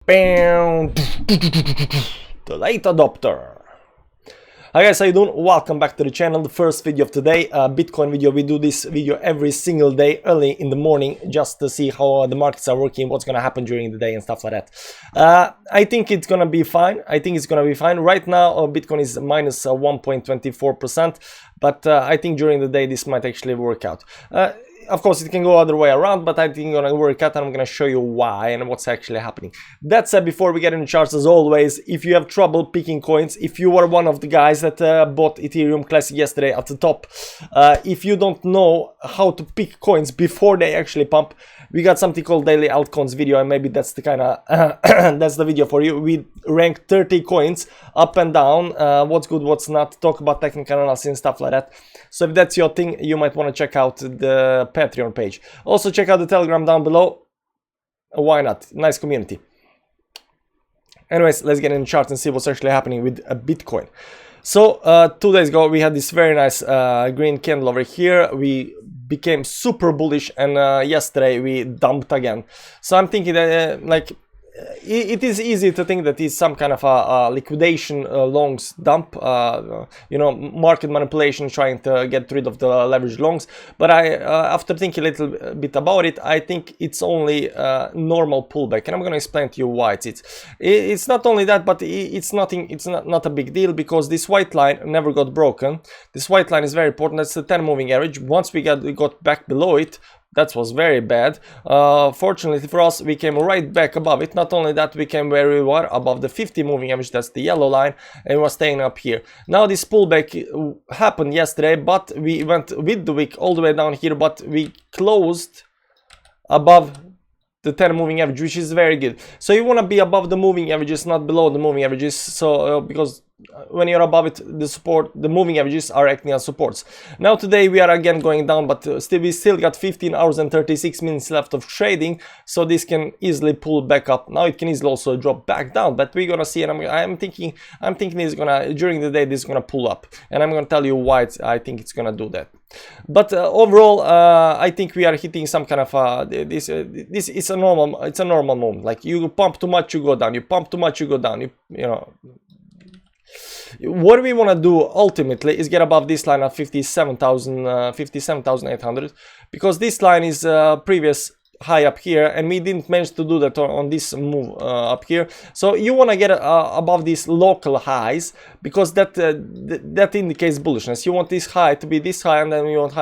Bam! The late adopter. Hi guys, how you doing? Welcome back to the channel. The first video of today, Bitcoin video. We do this video every single day early in the morning just to see how the markets are working, what's gonna happen during the day and stuff like that. I think it's gonna be fine. Right now Bitcoin is minus 1.24%, but I think during the day this might actually work out. Of course, it can go other way around, but I think it's gonna work out, and I'm gonna show you why and what's actually happening. That said, before we get into charts, as always, if you have trouble picking coins, if you were one of the guys that bought Ethereum Classic yesterday at the top, if you don't know how to pick coins before they actually pump, we got something called Daily Altcoins video, and maybe that's the kind of that's the video for you. We rank 30 coins up and down, what's good, what's not, talk about technical analysis and stuff like that. So if that's your thing, you might want to check out the Patreon page. Also check out the Telegram down below. Why not? Nice community. Anyways, let's get in the chart and see what's actually happening with Bitcoin. So 2 days ago we had this very nice green candle over here. We became super bullish, and yesterday we dumped again. So I'm thinking that it is easy to think that it's some kind of a liquidation longs dump, you know, market manipulation, trying to get rid of the leverage longs. But after thinking a little bit about it, I think it's only normal pullback, and I'm going to explain to you why it's not only that, but it's not a big deal, because this white line never got broken. This white line is very important. That's the 10 moving average. Once we got back below it, that was very bad. Fortunately for us, we came right back above it. Not only that, we came where we were, above the 50 moving average, that's the yellow line, and we were staying up here. Now this pullback happened yesterday, but we went with the wick all the way down here, but we closed above the 10 moving average, which is very good. So you want to be above the moving averages, not below the moving averages. So because when you're above it, the moving averages are acting as supports. Now today we are again going down, but we still got 15 hours and 36 minutes left of trading, so this can easily pull back up. Now it can easily also drop back down, but we're gonna see, and I'm thinking it's gonna, during the day, this is gonna pull up, and I'm gonna tell you why I think it's gonna do that. But overall, I think we are hitting some kind of this is a normal moment. Like, you pump too much, you go down. You pump too much, you go down. You know. What we want to do ultimately is get above this line of 57,800, because this line is previous high up here, and we didn't manage to do that on this move up here. So you want to get above these local highs, because that indicates bullishness. You want this high to be this high, and then you want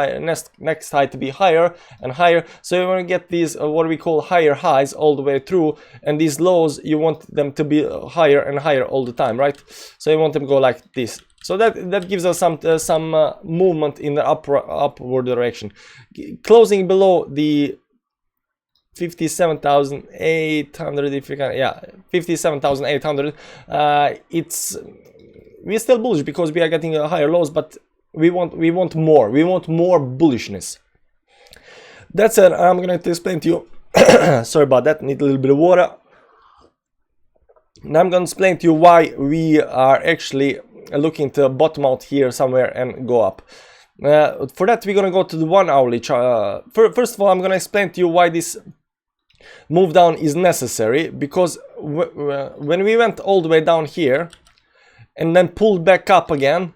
next high to be higher and higher. So you want to get these what we call higher highs all the way through, and these lows, you want them to be higher and higher all the time, right? So you want them to go like this. So that gives us some movement in the upward direction. Closing below the 57,800, if you can, yeah, 57,800. We're still bullish because we are getting higher lows, but we want more. We want more bullishness. That's it. I'm going to explain to you. Sorry about that. Need a little bit of water. Now I'm going to explain to you why we are actually looking to bottom out here somewhere and go up. For that, we're going to go to the 1 hourly chart. First of all, I'm going to explain to you why this move down is necessary, because when we went all the way down here and then pulled back up again,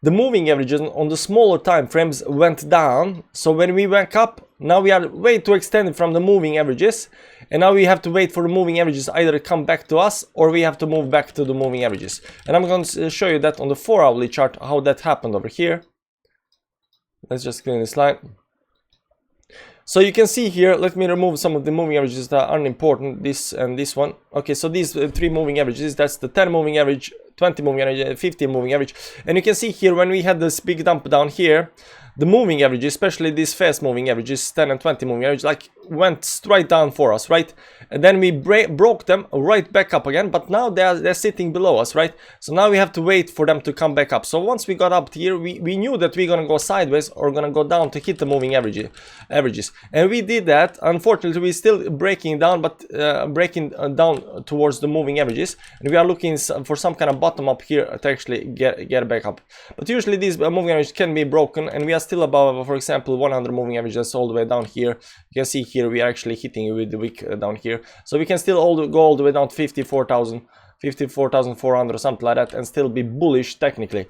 the moving averages on the smaller time frames went down. So when we went up, now we are way too extended from the moving averages, and now we have to wait for the moving averages either to come back to us, or we have to move back to the moving averages. And I'm going to show you that on the 4 hourly chart, how that happened over here. Let's just clean this line. So you can see here, let me remove some of the moving averages that are unimportant, this and this one. Okay, so these 3 moving averages, that's the 10 moving average, 20 moving average, 15 moving average. And you can see here, when we had this big dump down here, the moving average, especially these fast moving averages, 10 and 20 moving average, like went straight down for us, right? And then we broke them right back up again, but now they're sitting below us, right? So now we have to wait for them to come back up. So once we got up here, we knew that we're gonna go sideways or gonna go down to hit the moving averages, and we did that. Unfortunately, we're still breaking down, but breaking down towards the moving averages, and we are looking for some kind of bottom up here to actually get back up. But usually these moving averages can be broken, and we are still above, for example, 100 moving average. That's all the way down here. You can see here we are actually hitting with the wick down here, so we can still go all the way down to 54,400 or something like that, and still be bullish technically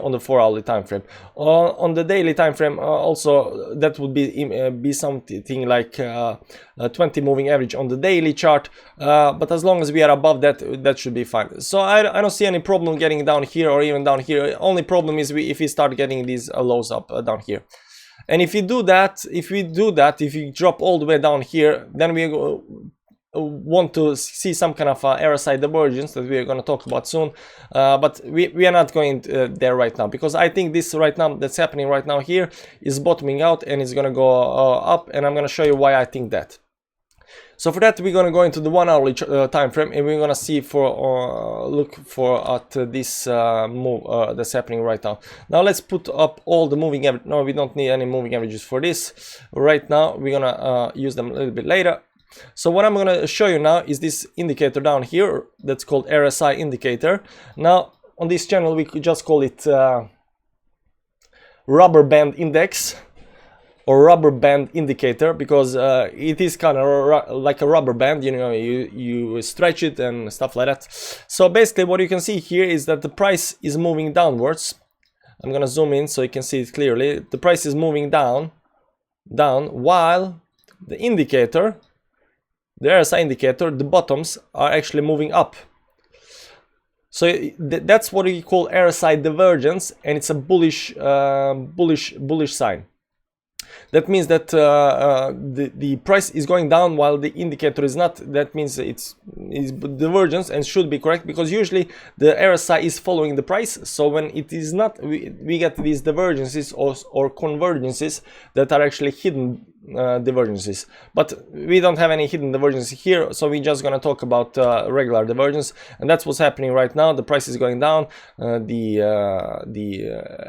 on the 4-hourly time frame. On the daily time frame, also that would be something like 20 moving average on the daily chart, but as long as we are above that, that should be fine. So I don't see any problem getting down here or even down here. Only problem is if we start getting these lows up down here. And if we do that, if we drop all the way down here, then we want to see some kind of RSI divergence that we are going to talk about soon, but we are not going there right now, because I think this right now that's happening right now here is bottoming out and it's going to go up, and I'm going to show you why I think that. So for that, we're going to go into the 1-hourly time frame, and we're going to see look for at this move that's happening right now. Now let's put up all the moving average. No, we don't need any moving averages for this right now. We're going to use them a little bit later. So what I'm going to show you now is this indicator down here that's called RSI Indicator. Now on this channel we could just call it rubber band index or rubber band indicator, because it is kind of like a rubber band, you know, you stretch it and stuff like that. So basically what you can see here is that the price is moving downwards. I'm going to zoom in so you can see it clearly. The price is moving down while the indicator, the RSI indicator, the bottoms are actually moving up. So that's what we call RSI divergence, and it's a bullish sign. That means that the price is going down while the indicator is not. That means it's divergence and should be correct, because usually the RSI is following the price. So when it is not, we get these divergences or convergences that are actually hidden divergences, but we don't have any hidden divergences here, so we're just gonna talk about regular divergence, and that's what's happening right now. The price is going down, the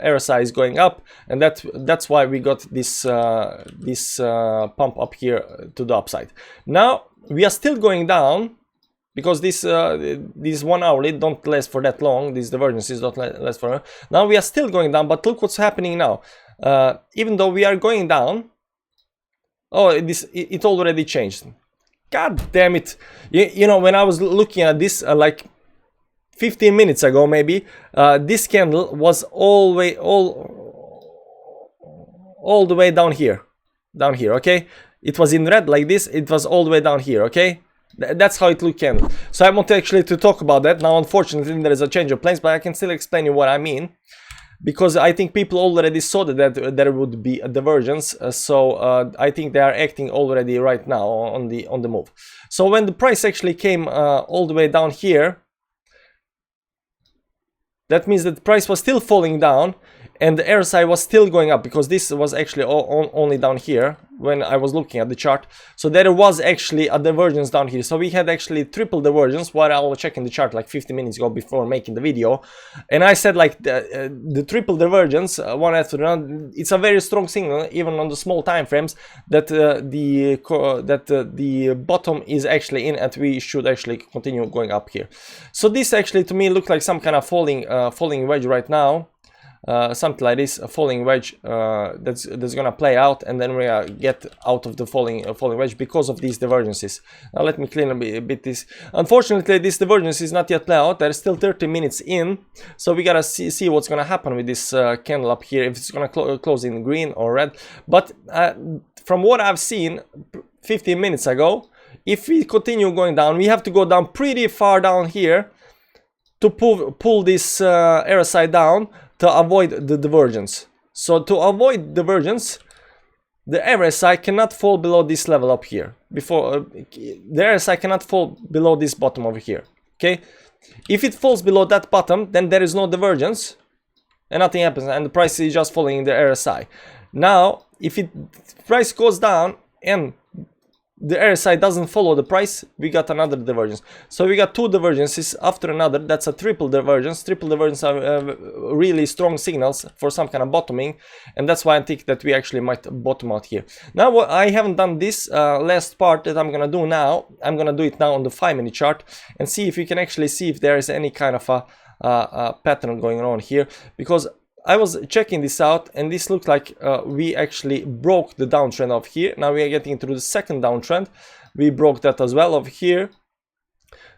RSI is going up, and that's why we got this pump up here to the upside. Now we are still going down, because these 1 hourly don't last for that long. These divergences don't last for. Now we are still going down, but look what's happening now. Even though we are going down, oh, it already changed. God damn it. You know, when I was looking at this like 15 minutes ago maybe, this candle was all the way down here, okay? It was in red like this, it was all the way down here, okay? That's how it looked candle. So I want actually to talk about that. Now unfortunately there is a change of plans, but I can still explain you what I mean, because I think people already saw that there would be a divergence. So I think they are acting already right now on the move. So when the price actually came all the way down here, that means that the price was still falling down and the RSI was still going up, because this was actually only down here when I was looking at the chart. So there was actually a divergence down here. So we had actually triple divergence while I was checking the chart like 15 minutes ago before making the video, and I said like the triple divergence one after another, it's a very strong signal even on the small time frames that the bottom is actually in, and we should actually continue going up here. So this actually to me looked like some kind of falling wedge right now. Something like this, a falling wedge that's gonna play out, and then we get out of the falling wedge because of these divergences. Now let me clean a bit this. Unfortunately, this divergence is not yet played out. There's still 30 minutes in, so we gotta see what's gonna happen with this candle up here, if it's gonna close in green or red. But from what I've seen 15 minutes ago, if we continue going down, we have to go down pretty far down here to pull this RSI down to avoid the divergence. So to avoid divergence, the RSI cannot fall below this level up here. The RSI cannot fall below this bottom over here. Okay, if it falls below that bottom, then there is no divergence and nothing happens, and the price is just following the RSI. Now if price goes down and the RSI doesn't follow the price, we got another divergence. So we got two divergences after another. That's a triple divergence. Triple divergence are really strong signals for some kind of bottoming, and that's why I think that we actually might bottom out here. Now I haven't done this last part that I'm gonna do now. I'm gonna do it now on the 5-minute chart and see if we can actually see if there is any kind of a pattern going on here, because I was checking this out, and this looked like we actually broke the downtrend of here. Now we are getting into the second downtrend. We broke that as well over here.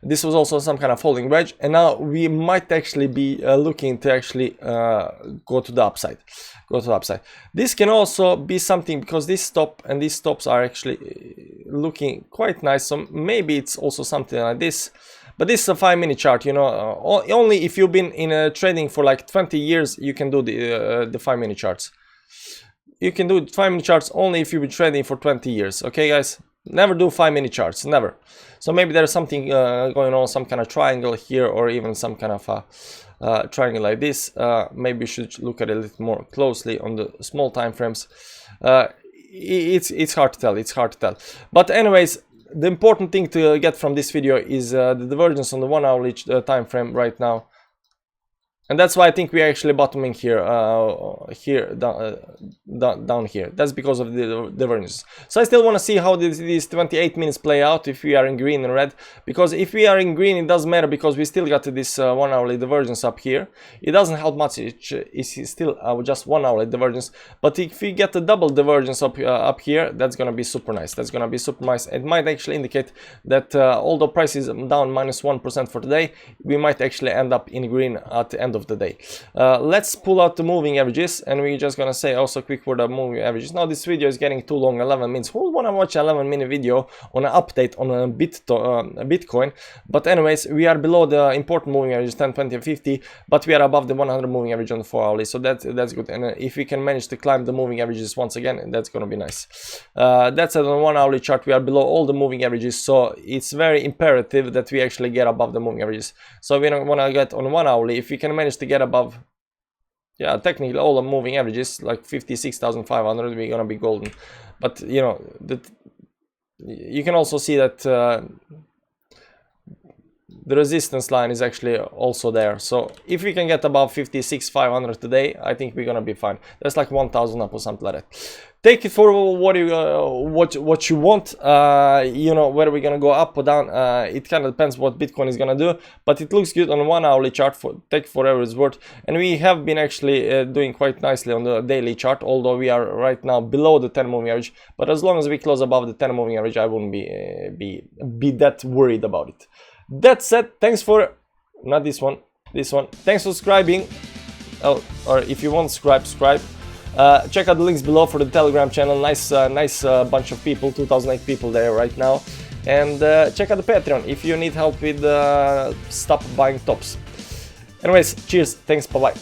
This was also some kind of falling wedge, and now we might actually be looking to actually go to the upside. This can also be something, because this stop and these stops are actually looking quite nice, so maybe it's also something like this. But this is a 5-minute chart, you know. Only if you've been in trading for like 20 years, you can do the 5-minute charts. You can do 5-minute charts only if you've been trading for 20 years, okay, guys? Never do 5-minute charts, never. So maybe there's something going on, some kind of triangle here, or even some kind of triangle like this. Maybe you should look at it a little more closely on the small time frames. It's hard to tell, it's hard to tell. But anyways, the important thing to get from this video is the divergence on the 1 hourly time frame right now. And that's why I think we're actually bottoming here, down here. That's because of the divergence. So I still want to see how these 28 minutes play out if we are in green and red. Because if we are in green, it doesn't matter, because we still got this 1 hourly divergence up here. It doesn't help much, it's still just 1 hourly divergence. But if we get the double divergence up here, that's going to be super nice. That's going to be super nice. It might actually indicate that although price is down -1% for today, we might actually end up in green at the end of the day. Let's pull out the moving averages, and we're just gonna say also quick word of moving averages. Now this video is getting too long, 11 minutes. Who would want to watch an 11-minute video on an update on a Bitcoin? But anyways, we are below the important moving averages 10, 20, and 50, but we are above the 100 moving average on the 4 hourly, so that's good. And if we can manage to climb the moving averages once again, that's gonna be nice. That's on the 1 hourly chart. We are below all the moving averages, so it's very imperative that we actually get above the moving averages. So we don't want to get on 1 hourly. If we can manage to get above, yeah, technically all the moving averages like 56,500, we're gonna be golden. But you know, you can also see that the resistance line is actually also there. So if we can get above 56,500 today, I think we're gonna be fine. That's like 1,000 up or something like that. Take it for what you want. You know, whether we're gonna go up or down, it kind of depends what Bitcoin is gonna do, but it looks good on 1 hourly chart. Take for whatever it's worth, and we have been actually doing quite nicely on the daily chart, although we are right now below the 10 moving average. But as long as we close above the 10 moving average, I wouldn't be that worried about it. That said, thanks for not this one, thanks for subscribing. Oh, or if you want to subscribe. Check out the links below for the Telegram channel. Nice bunch of people, 2,008 people there right now. And check out the Patreon if you need help with stop buying tops. Anyways, cheers, thanks, bye bye.